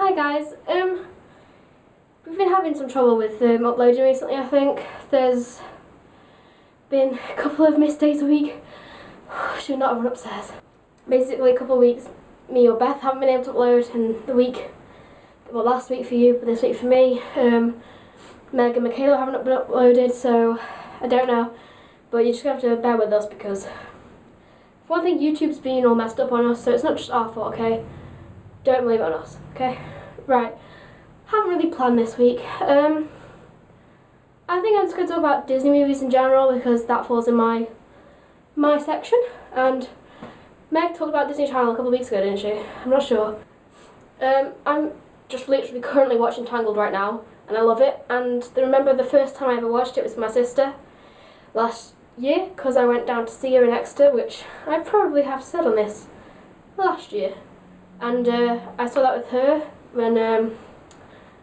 Hi guys, we've been having some trouble with uploading recently. I think there's been a couple of missed days a week. Should not have run upstairs. Basically a couple of weeks me or Beth haven't been able to upload, and the week, well, last week for you, but this week for me, Meg and Michaela haven't been uploaded, so I don't know, but you're just going to have to bear with us because for one thing, YouTube's been all messed up on us, so it's not just our fault, okay? Don't blame it on us, okay? Right, haven't really planned this week. I think I'm just going to talk about Disney movies in general because that falls in my section. And Meg talked about Disney Channel a couple of weeks ago, didn't she? I'm not sure. I'm just literally currently watching Tangled right now, and I love it. And I remember the first time I ever watched it was with my sister last year because I went down to see her in Exeter, which I probably have said on this last year. And I saw that with her when I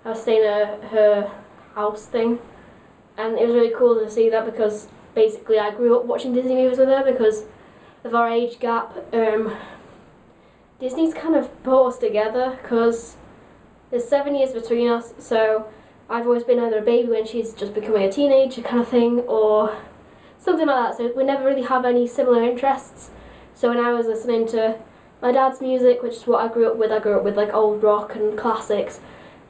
was staying at her house thing, and it was really cool to see that because basically I grew up watching Disney movies with her because of our age gap. Disney's kind of brought us together because there's 7 years between us, so I've always been either a baby when she's just becoming a teenager kind of thing or something like that, so we never really have any similar interests. So when I was listening to my dad's music, which is what I grew up with like old rock and classics,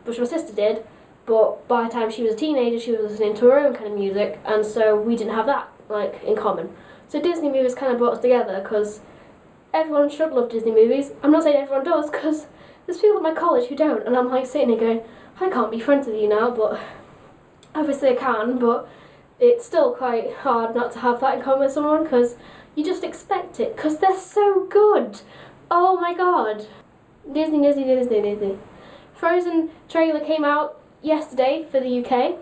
which my sister did, but by the time she was a teenager she was listening to her own kind of music, and so we didn't have that like in common. So Disney movies kind of brought us together because everyone should love Disney movies. I'm not saying everyone does because there's people at my college who don't, and I'm like sitting there going, I can't be friends with you now, but obviously I can, but it's still quite hard not to have that in common with someone because you just expect it because they're so good. Oh my god. Disney, Disney, Disney, Disney. Frozen trailer came out yesterday for the UK.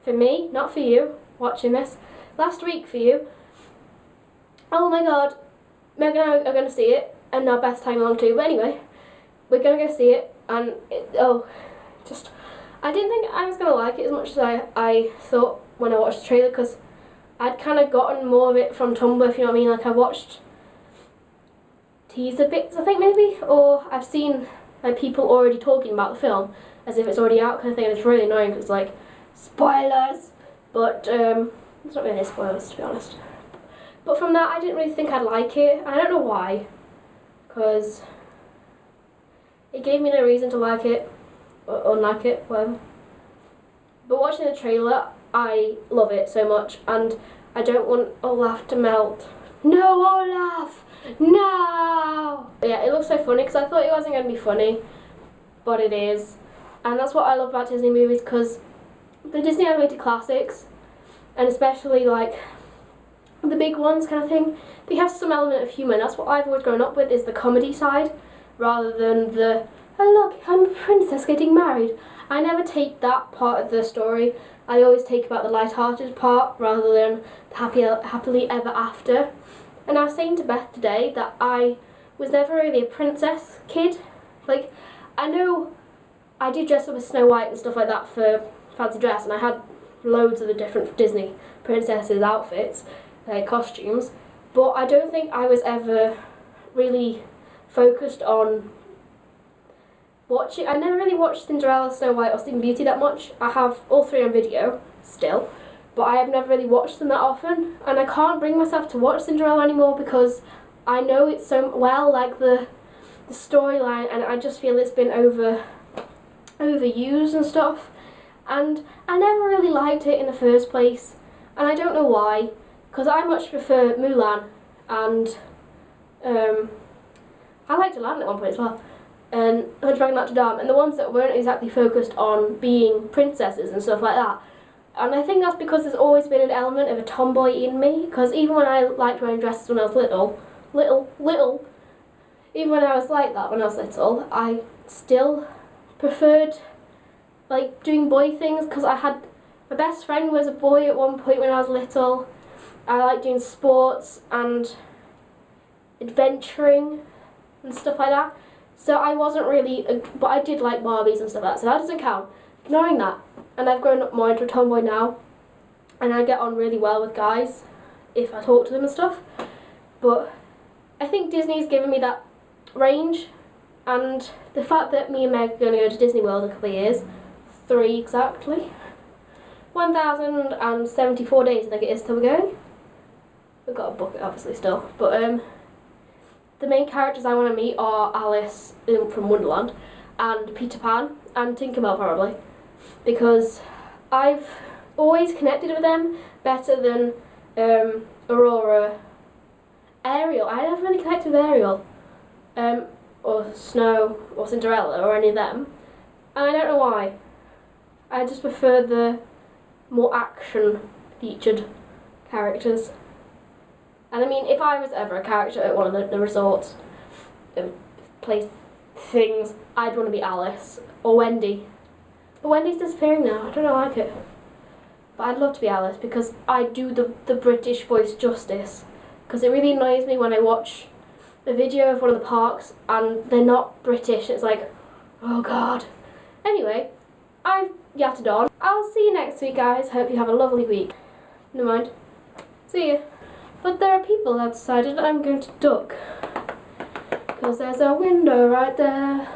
For me, not for you, watching this. Last week for you. Oh my god. Meg and I are going to see it, and now Beth's tagging along too. But anyway, we're going to go see it, and I didn't think I was going to like it as much as I thought when I watched the trailer, because I'd kind of gotten more of it from Tumblr, if you know what I mean. Like I watched teaser bits, I think maybe, or I've seen like people already talking about the film as if it's already out kind of thing, and it's really annoying because it's like spoilers, but it's not really spoilers to be honest. But from that I didn't really think I'd like it, and I don't know why, because it gave me no reason to like it or unlike it, whatever. But watching the trailer, I love it so much, and I don't want Olaf to melt. No, Olaf! No! But yeah, it looks so funny because I thought it wasn't going to be funny, but it is. And that's what I love about Disney movies, because the Disney animated classics, and especially like the big ones kind of thing, they have some element of humour. That's what I've always grown up with, is the comedy side, rather than the, oh look, I'm a princess getting married. I never take that part of the story. I always take about the light-hearted part rather than the happily ever after. And I was saying to Beth today that I was never really a princess kid. Like, I know I did dress up as Snow White and stuff like that for fancy dress, and I had loads of the different Disney princesses outfits, costumes, but I don't think I was ever really focused on watching. I never really watched Cinderella, Snow White or Sleeping Beauty that much. I have all three on video still, but I have never really watched them that often, and I can't bring myself to watch Cinderella anymore because I know it's so well, like the storyline, and I just feel it's been overused and stuff, and I never really liked it in the first place, and I don't know why, because I much prefer Mulan, and I liked Aladdin at one point as well, and Hunchback of Notre Dame, and the ones that weren't exactly focused on being princesses and stuff like that. And I think that's because there's always been an element of a tomboy in me, because even when I liked wearing dresses when I was little, even when I was like that when I was little, I still preferred like doing boy things, because I had, my best friend was a boy at one point when I was little. I liked doing sports and adventuring and stuff like that. So I wasn't really, but I did like Barbies and stuff like that, so that doesn't count. Ignoring that, and I've grown up more into a tomboy now, and I get on really well with guys if I talk to them and stuff, but I think Disney's given me that range And the fact that me and Meg are going to go to Disney World in a couple of years, 3 exactly, 1,074 days I think it is till we're going. We've got to book it obviously still, but the main characters I want to meet are Alice from Wonderland and Peter Pan and Tinkerbell probably, because I've always connected with them better than Aurora. Ariel, I never really connected with Ariel, or Snow or Cinderella or any of them, and I don't know why. I just prefer the more action featured characters. And I mean, if I was ever a character at one of the resorts, place things, I'd want to be Alice or Wendy. But Wendy's disappearing now. I don't like it. But I'd love to be Alice because I do the British voice justice. Because it really annoys me when I watch a video of one of the parks and they're not British. It's like, oh god. Anyway, I've yattered on. I'll see you next week, guys. Hope you have a lovely week. Never mind. See you. But there are people outside and I'm going to duck. Because there's a window right there.